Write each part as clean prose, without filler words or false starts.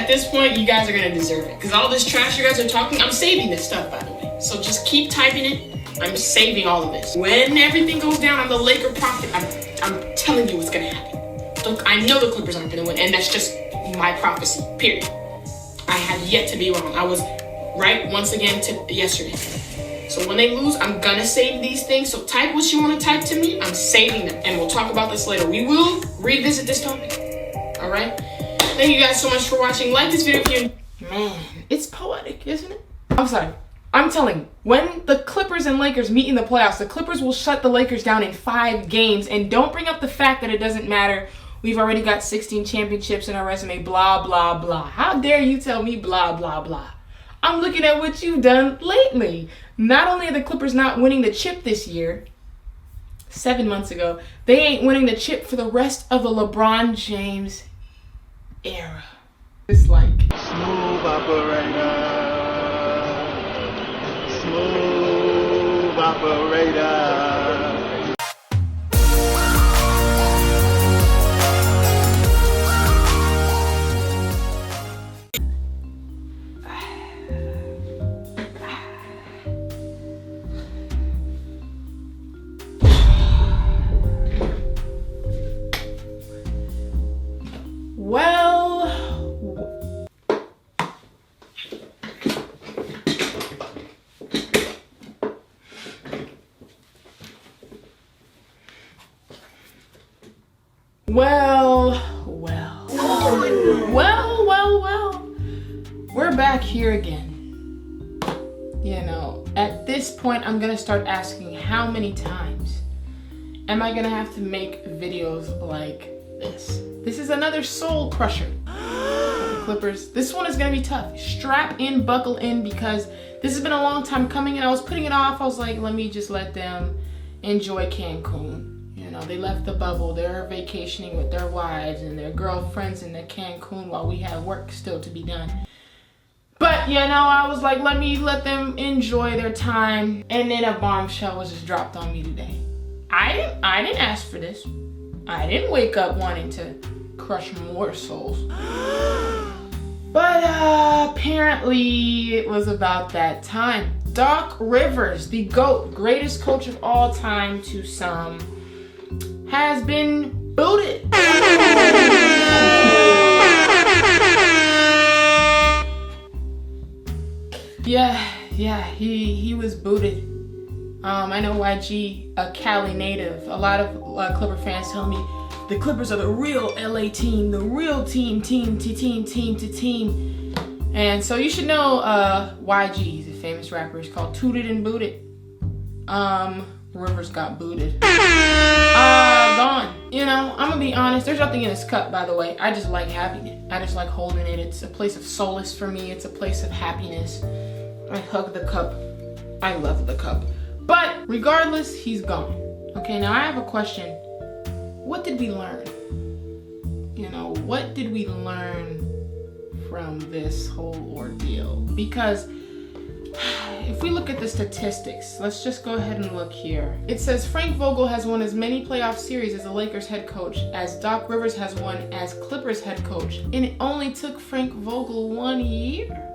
this point, you guys are gonna deserve it. Because all this trash you guys are talking, I'm saving this stuff, by the way. So just keep typing it. I'm saving all of this. When everything goes down, I'm the Laker prophet. I'm telling you what's gonna happen. Look, I know the Clippers aren't gonna win, and that's just my prophecy, period. I have yet to be wrong. I was right once again yesterday. So when they lose, I'm gonna save these things. So type what you wanna type to me. I'm saving them, and we'll talk about this later. We will revisit this topic, all right? Thank you guys so much for watching. Like this video if you... Man, it's poetic, isn't it? I'm sorry. I'm telling you, when the Clippers and Lakers meet in the playoffs, the Clippers will shut the Lakers down in 5 games. And don't bring up the fact that it doesn't matter. We've already got 16 championships in our resume, blah, blah, blah. How dare you tell me blah, blah, blah. I'm looking at what you've done lately. Not only are the Clippers not winning the chip this year, 7 months ago, they ain't winning the chip for the rest of the LeBron James era. It's like smooth operator. Smooth operator. Well, we're back here again. You know, at this point, I'm gonna start asking how many times am I gonna have to make videos like this? This is another soul crusher. The Clippers. This one is gonna be tough. Strap in, buckle in, because this has been a long time coming and I was putting it off. I was like, let me just let them enjoy Cancun. You know, they left the bubble. They're vacationing with their wives and their girlfriends in the Cancun while we have work still to be done. But, you know, I was like, let them enjoy their time. And then a bombshell was just dropped on me today. I didn't ask for this. I didn't wake up wanting to crush more souls. But apparently it was about that time. Doc Rivers, the GOAT, greatest coach of all time to some, has been booted. Yeah, he was booted. I know YG, a Cali native. A lot of Clipper fans tell me the Clippers are the real LA team, the real team to team. And so you should know YG, he's a famous rapper. He's called Tooted and Booted. Rivers got booted. Gone. You know, I'm gonna be honest, there's nothing in this cup, by the way. I just like having it. I just like holding it. It's a place of solace for me. It's a place of happiness. I hug the cup. I love the cup. But regardless, he's gone. Okay, now I have a question. What did we learn? You know, what did we learn from this whole ordeal? Because if we look at the statistics, let's just go ahead and look here. It says Frank Vogel has won as many playoff series as the Lakers head coach as Doc Rivers has won as Clippers head coach. And it only took Frank Vogel 1 year.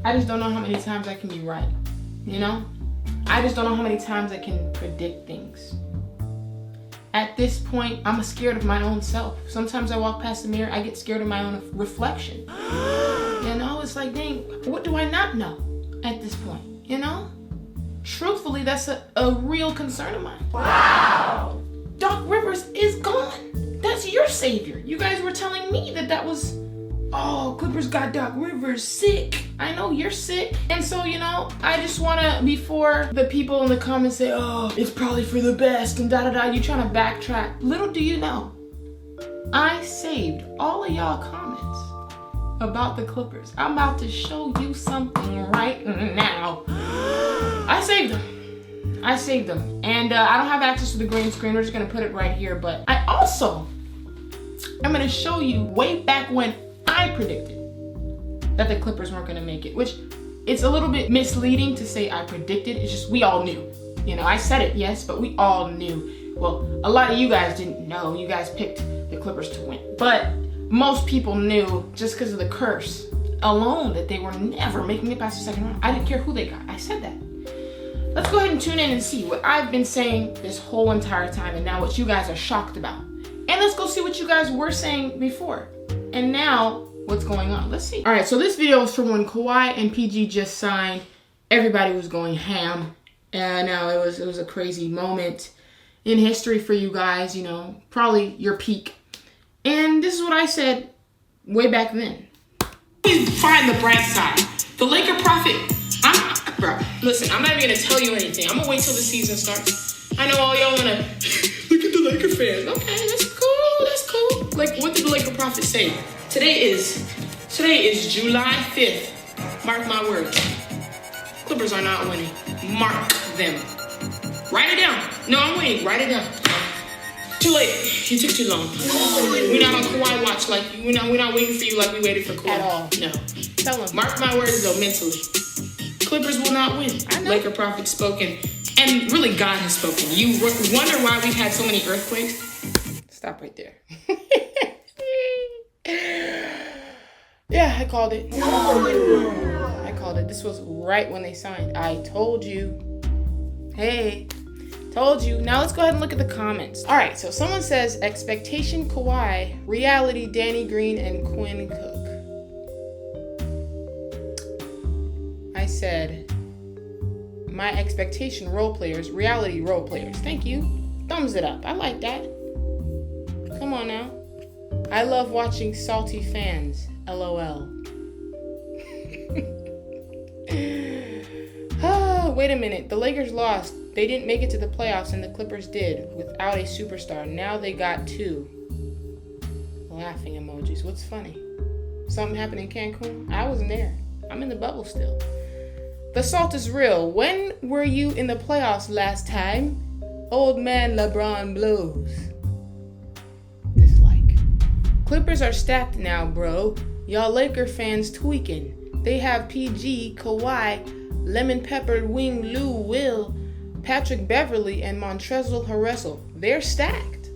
I just don't know how many times I can be right, you know? I just don't know how many times I can predict things. At this point, I'm scared of my own self. Sometimes I walk past the mirror, I get scared of my own reflection. You know, it's like, dang, what do I not know at this point, you know? Truthfully, that's a real concern of mine. Wow! Doc Rivers is gone. That's your savior. You guys were telling me that was, oh, Clippers got Doc Rivers sick. I know you're sick. And so, you know, I just wanna, before the people in the comments say, oh, it's probably for the best and da-da-da, you trying to backtrack. Little do you know, I saved all of y'all comments about the Clippers. I'm about to show you something right now. I saved them. And I don't have access to the green screen. We're just gonna put it right here. But I also am gonna show you way back when I predicted that the Clippers weren't gonna make it, which it's a little bit misleading to say I predicted. It's just we all knew. You know, I said it, yes, but we all knew. Well, a lot of you guys didn't know. You guys picked the Clippers to win. But most people knew just because of the curse alone that they were never making it past the second round. I didn't care who they got. I said that. Let's go ahead and tune in and see what I've been saying this whole entire time and now what you guys are shocked about. And let's go see what you guys were saying before. And now, what's going on? Let's see. All right, so this video is from when Kawhi and PG just signed. Everybody was going ham. And now it was a crazy moment in history for you guys, you know, probably your peak. And this is what I said way back then. Please find the bright side. The Laker prophet, listen, I'm not even gonna tell you anything. I'm gonna wait till the season starts. I know all y'all wanna look at the Laker fans. Okay, that's cool. Like, what did the Laker prophet say? Today is July 5th. Mark my words. Clippers are not winning. Mark them. Write it down. No, I'm waiting. Write it down. Too late. You took too long. We're not on Kawhi watch like you. We're not waiting for you like we waited for Kawhi. At all. No. Tell him. Mark my words though, mentally. Clippers will not win. I know. Laker prophet spoken. And really God has spoken. You wonder why we've had so many earthquakes? Stop right there. Yeah, I called it. I called it. This was right when they signed. I told you. Hey. Told you. Now let's go ahead and look at the comments. All right, so someone says, expectation Kawhi, reality Danny Green and Quinn Cook. I said, my expectation role players, reality role players. Thank you. Thumbs it up. I like that. Come on now. I love watching salty fans. LOL. Wait a minute. The Lakers lost. They didn't make it to the playoffs, and the Clippers did without a superstar. Now they got two. Laughing emojis. What's funny? Something happened in Cancun? I wasn't there. I'm in the bubble still. The salt is real. When were you in the playoffs last time? Old man LeBron blows. Dislike. Clippers are stacked now, bro. Y'all Laker fans tweaking. They have PG, Kawhi, Lemon Peppered Wing Lou Will, Patrick Beverly, and Montrezl Harrell. They're stacked.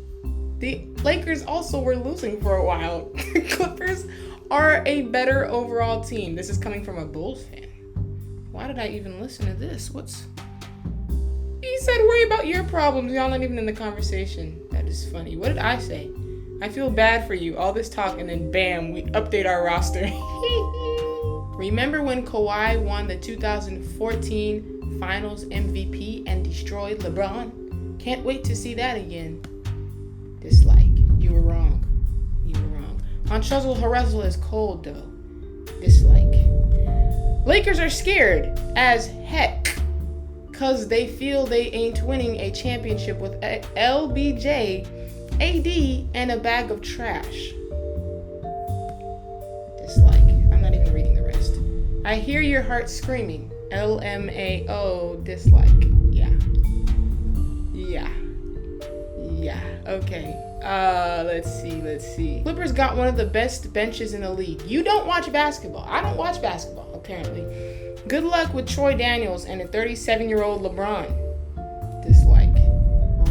The Lakers also were losing for a while. Clippers are a better overall team. This is coming from a Bulls fan. Why did I even listen to this? He said, worry about your problems. Y'all not even in the conversation. That is funny. What did I say? I feel bad for you. All this talk and then bam, we update our roster. Remember when Kawhi won the 2014 Finals MVP and destroyed LeBron? Can't wait to see that again. Dislike. You were wrong. You were wrong. Montrezl Harrell is cold though. Dislike. Lakers are scared as heck cause they feel they ain't winning a championship with LBJ, AD, and a bag of trash. Dislike. I'm not even reading the rest. I hear your heart screaming. LMAO. Dislike. Yeah. Okay. Let's see. Clippers got one of the best benches in the league. You don't watch basketball. I don't watch basketball, apparently. Good luck with Troy Daniels and a 37-year-old LeBron. Dislike.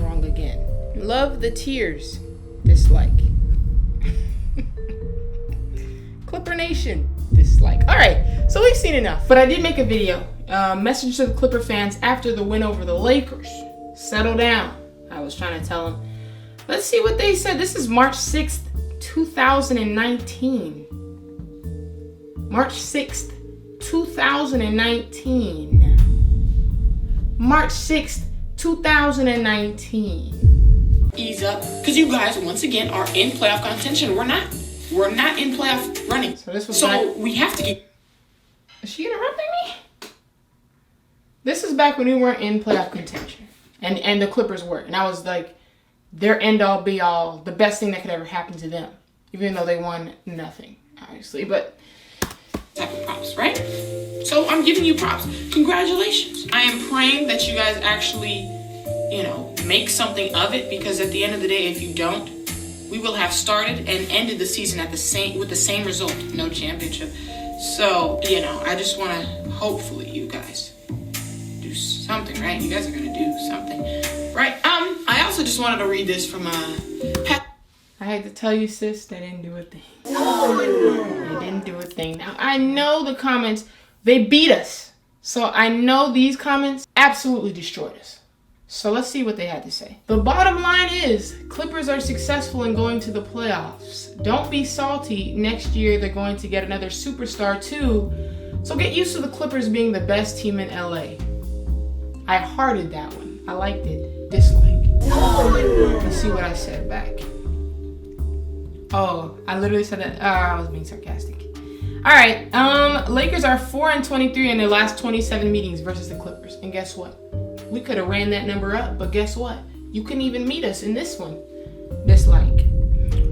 Wrong again. Love the tears. Dislike. Clipper Nation. Dislike. All right, so we've seen enough. But I did make a video. Message to the Clipper fans after the win over the Lakers. Settle down. I was trying to tell them. Let's see what they said. This is March 6th, 2019. March 6th, 2019. March 6th, 2019. Ease up, because you guys once again are in playoff contention. We're not in playoff running. So we have to get. Is she interrupting me? This is back when we weren't in playoff contention, and the Clippers were, and I was like, their end all be all, the best thing that could ever happen to them, even though they won nothing, obviously, but type of props, right? So I'm giving you props. Congratulations. I am praying that you guys actually, make something of it, because at the end of the day, if you don't, we will have started and ended the season with the same result. No championship. So, you know, I just want to, hopefully you guys do something, right? You guys are going to do something, right? I also just wanted to read this from Pat. I had to tell you, sis, they didn't do a thing. They didn't do a thing. Now, I know the comments, they beat us. So I know these comments absolutely destroyed us. So let's see what they had to say. The bottom line is, Clippers are successful in going to the playoffs. Don't be salty. Next year, they're going to get another superstar too. So get used to the Clippers being the best team in LA. I hearted that one. I liked it. Dislike. Let's see what I said back. Oh, I literally said that. I was being sarcastic. All right. Lakers are 4-23 in their last 27 meetings versus the Clippers. And guess what? We could have ran that number up, but guess what? You couldn't even meet us in this one. Dislike.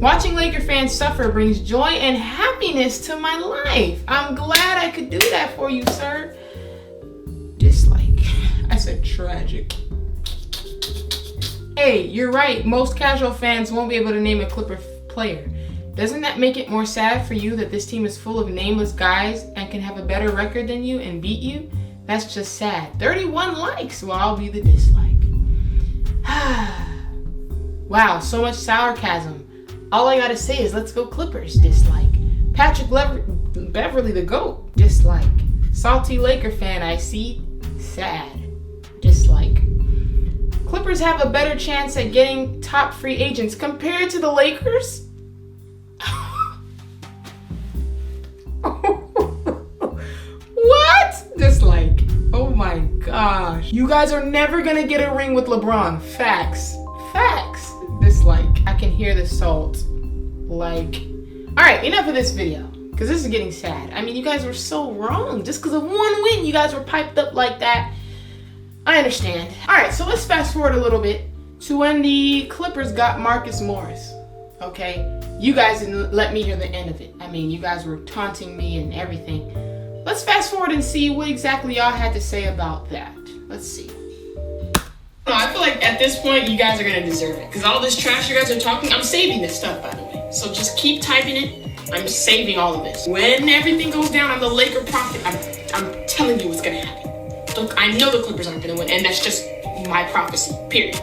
Watching Laker fans suffer brings joy and happiness to my life. I'm glad I could do that for you, sir. Dislike. I said tragic. Hey, you're right. Most casual fans won't be able to name a Clipper player. Doesn't that make it more sad for you that this team is full of nameless guys and can have a better record than you and beat you? That's just sad. 31 likes. Well, I'll be the dislike. Wow, so much sarcasm. All I gotta say is let's go Clippers. Dislike. Patrick Beverly the GOAT. Dislike. Salty Laker fan I see. Sad. Dislike. Clippers have a better chance at getting top free agents compared to the Lakers? What? Dislike. Oh my gosh. You guys are never gonna get a ring with LeBron. Facts. Facts. Dislike. I can hear the salt. Like. Alright, enough of this video. Because this is getting sad. I mean, you guys were so wrong. Just because of one win, you guys were piped up like that. I understand. Alright, so let's fast forward a little bit to when the Clippers got Marcus Morris. Okay? You guys didn't let me hear the end of it. I mean, you guys were taunting me and everything. Let's fast forward and see what exactly y'all had to say about that. Let's see. I feel like at this point, you guys are going to deserve it. Because all this trash you guys are talking, I'm saving this stuff, by the way. So just keep typing it. I'm saving all of this. When everything goes down on the Laker prophet, I'm telling you what's going to happen. Look, I know the Clippers aren't going to win. And that's just my prophecy, period.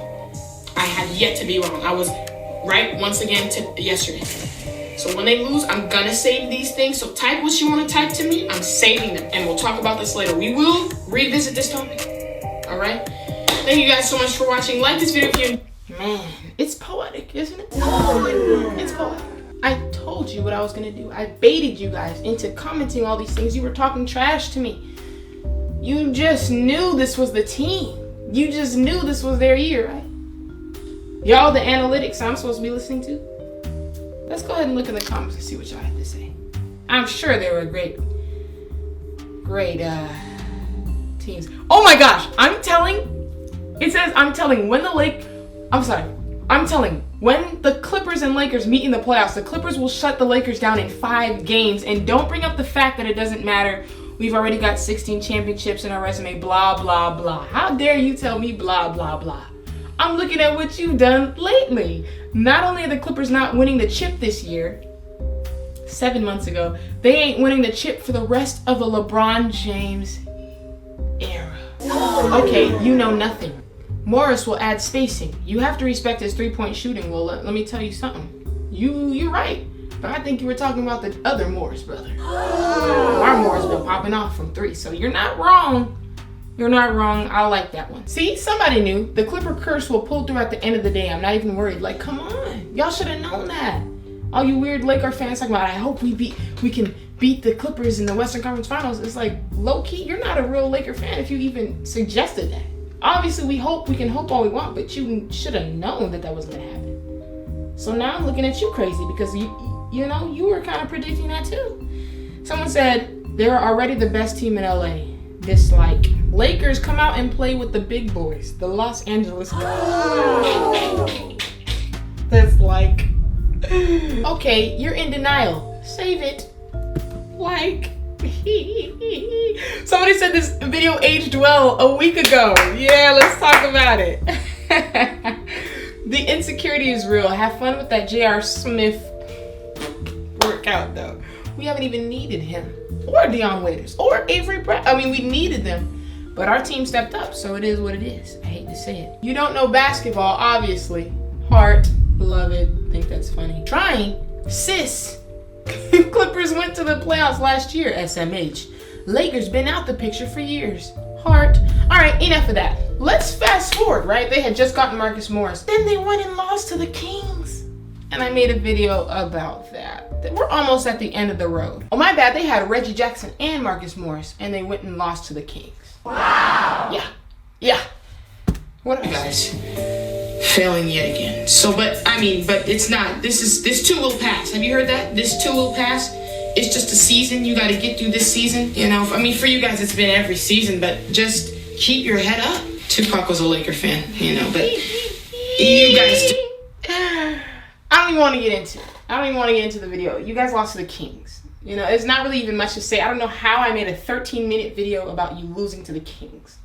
I have yet to be wrong. I was right once again yesterday. So when they lose, I'm gonna save these things. So type what you want to type to me. I'm saving them. And we'll talk about this later. We will revisit this topic. All right? Thank you guys so much for watching. Like this video if you... Man, it's poetic, isn't it? It's poetic. I told you what I was going to do. I baited you guys into commenting all these things. You were talking trash to me. You just knew this was the team. You just knew this was their year, right? Y'all the analytics I'm supposed to be listening to? Let's go ahead and look in the comments and see what y'all have to say. I'm sure they were great teams. Oh my gosh, I'm telling when the Clippers and Lakers meet in the playoffs, the Clippers will shut the Lakers down in 5 games. And don't bring up the fact that it doesn't matter. We've already got 16 championships in our resume, blah, blah, blah. How dare you tell me blah, blah, blah. I'm looking at what you've done lately. Not only are the Clippers not winning the chip this year, 7 months ago, they ain't winning the chip for the rest of the LeBron James era. Okay, you know nothing. Morris will add spacing. You have to respect his 3-point shooting. Well, let me tell you something. You're right. But I think you were talking about the other Morris brother. Our Morris been popping off from 3, so you're not wrong. You're not wrong. I like that one. See, somebody knew. The Clipper curse will pull through at the end of the day. I'm not even worried. Like, come on. Y'all should have known that. All you weird Laker fans talking about, I hope we can beat the Clippers in the Western Conference Finals. It's like, low-key, you're not a real Laker fan if you even suggested that. Obviously, we can hope all we want, but you should have known that wasn't going to happen. So now I'm looking at you crazy because you were kind of predicting that too. Someone said, they're already the best team in LA. Dislike. Lakers come out and play with the big boys, the Los Angeles. Dislike. Okay, you're in denial. Save it. Like. Somebody said this video aged well a week ago. Yeah, let's talk about it. The insecurity is real. Have fun with that J.R. Smith workout, though. We haven't even needed him. or Deion Waiters or Avery Brad. I mean, we needed them, but our team stepped up, so it is what it is. I hate to say it. You don't know basketball, obviously. Heart, love it, think that's funny. Trying, sis. Clippers went to the playoffs last year, SMH. Lakers been out the picture for years. Heart. All right, enough of that. Let's fast forward, right? They had just gotten Marcus Morris. Then they went and lost to the Kings. And I made a video about that. We're almost at the end of the road. Oh, my bad. They had Reggie Jackson and Marcus Morris, and they went and lost to the Kings. Wow. Yeah. What are guys? Failing yet again. So, but it's not. This too will pass. Have you heard that? This too will pass. It's just a season. You got to get through this season. You know, I mean, for you guys, it's been every season, but just keep your head up. Tupac was a Laker fan, you know, but you guys I don't even want to get into it. I don't even want to get into the video. You guys lost to the Kings. You know, it's not really even much to say. I don't know how I made a 13-minute video about you losing to the Kings.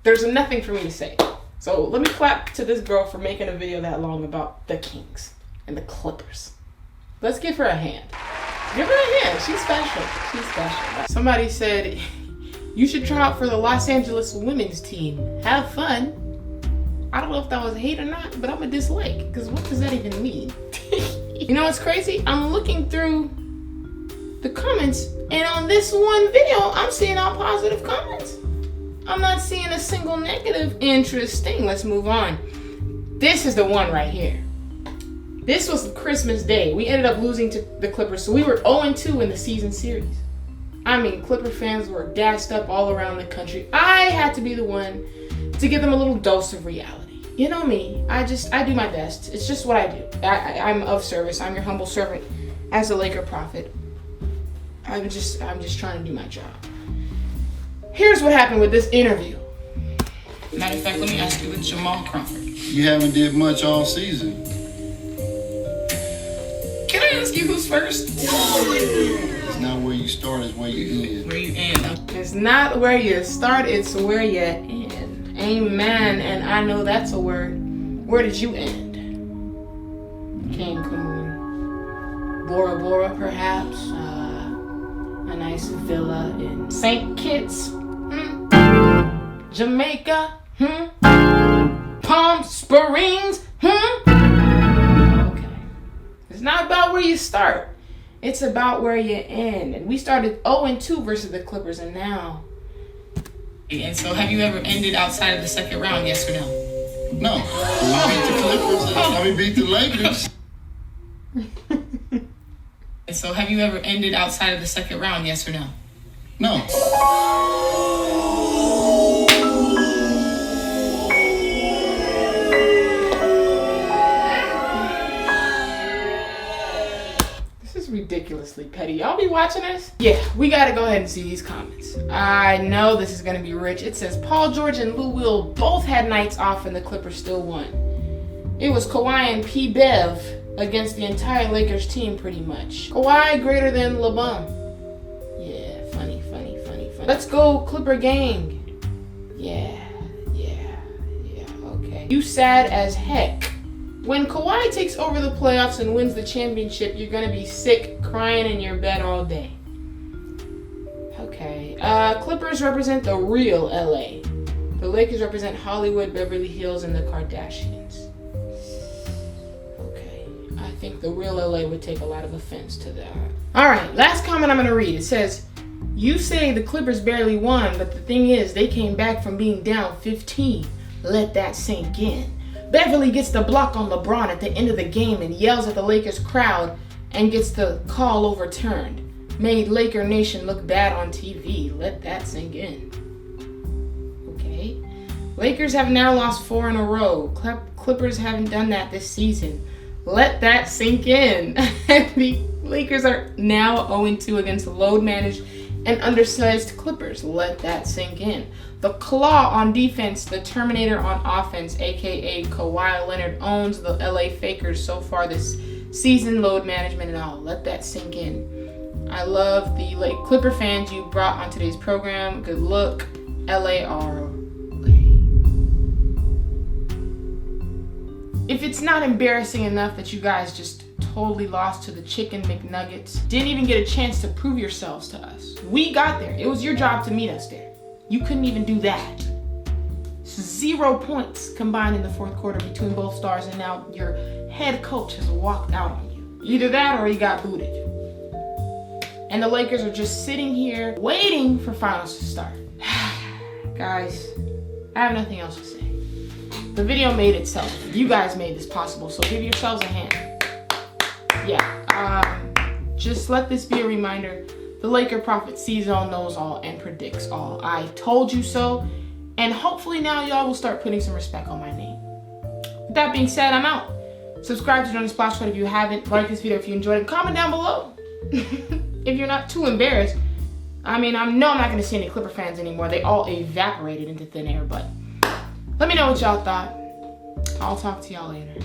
There's nothing for me to say. So let me clap to this girl for making a video that long about the Kings and the Clippers. Let's give her a hand. Give her a hand. She's special. She's special. Somebody said, you should try out for the Los Angeles women's team. Have fun. I don't know if that was hate or not, but I'm a dislike, because what does that even mean? You know what's crazy? I'm looking through the comments, and on this one video, I'm seeing all positive comments. I'm not seeing a single negative. Interesting. Let's move on. This is the one right here. This was Christmas Day. We ended up losing to the Clippers, so we were 0-2 in the season series. I mean, Clipper fans were gassed up all around the country. I had to be the one to give them a little dose of reality. You know me, I do my best. It's just what I do. I'm of service. I'm your humble servant as a Laker prophet. I'm just trying to do my job. Here's what happened with this interview. Matter of fact, let me ask you with Jamal Crawford. You haven't did much all season. Can I ask you who's first? It's not where you start, it's where you end. Where you end. It's not where you start, it's where you end. Amen. And I know that's a word. Where did you end? Cancun. Bora Bora, perhaps. A nice villa in St. Kitts. Jamaica. Palm Springs. Okay. It's not about where you start. It's about where you end. And we started 0-2 versus the Clippers, and now. And so have you ever ended outside of the second round, yes or no? No. We beat the Clippers and we beat the Lakers. And so have you ever ended outside of the second round, yes or no? No. Ridiculously petty. Y'all be watching this? Yeah, we gotta go ahead and see these comments. I know this is gonna be rich. It says Paul George and Lou Will both had nights off and the Clippers still won. It was Kawhi and P. Bev against the entire Lakers team pretty much. Kawhi greater than LeBron. Yeah, funny. Let's go Clipper gang. Yeah, okay. You sad as heck. When Kawhi takes over the playoffs and wins the championship, you're going to be sick, crying in your bed all day. Okay. Clippers represent the real LA. The Lakers represent Hollywood, Beverly Hills, and the Kardashians. Okay. I think the real LA would take a lot of offense to that. All right. Last comment I'm going to read. It says, you say the Clippers barely won, but the thing is, they came back from being down 15. Let that sink in. Beverly gets the block on LeBron at the end of the game and yells at the Lakers crowd and gets the call overturned. Made Laker Nation look bad on TV. Let that sink in. Okay. Lakers have now lost 4 in a row. Clippers haven't done that this season. Let that sink in. The Lakers are now 0-2 against load-managed and undersized Clippers. Let that sink in. The Claw on defense, the Terminator on offense, aka Kawhi Leonard, owns the LA Fakers so far this season, load management and all. Let that sink in. I love the Clipper fans you brought on today's program. Good luck. LAR. If it's not embarrassing enough that you guys just totally lost to the chicken McNuggets. Didn't even get a chance to prove yourselves to us. We got there. It was your job to meet us there. You couldn't even do that. 0 points combined in the fourth quarter between both stars, and now your head coach has walked out on you. Either that or he got booted. And the Lakers are just sitting here waiting for finals to start. Guys, I have nothing else to say. The video made itself. You guys made this possible, so give yourselves a hand. Yeah, just let this be a reminder. The Laker prophet sees all, knows all, and predicts all. I told you so, and hopefully now y'all will start putting some respect on my name. With that being said, I'm out. Subscribe to Johnny Splash Pad if you haven't. Like this video if you enjoyed it. Comment down below if you're not too embarrassed. I mean, I'm not going to see any Clipper fans anymore. They all evaporated into thin air, but let me know what y'all thought. I'll talk to y'all later.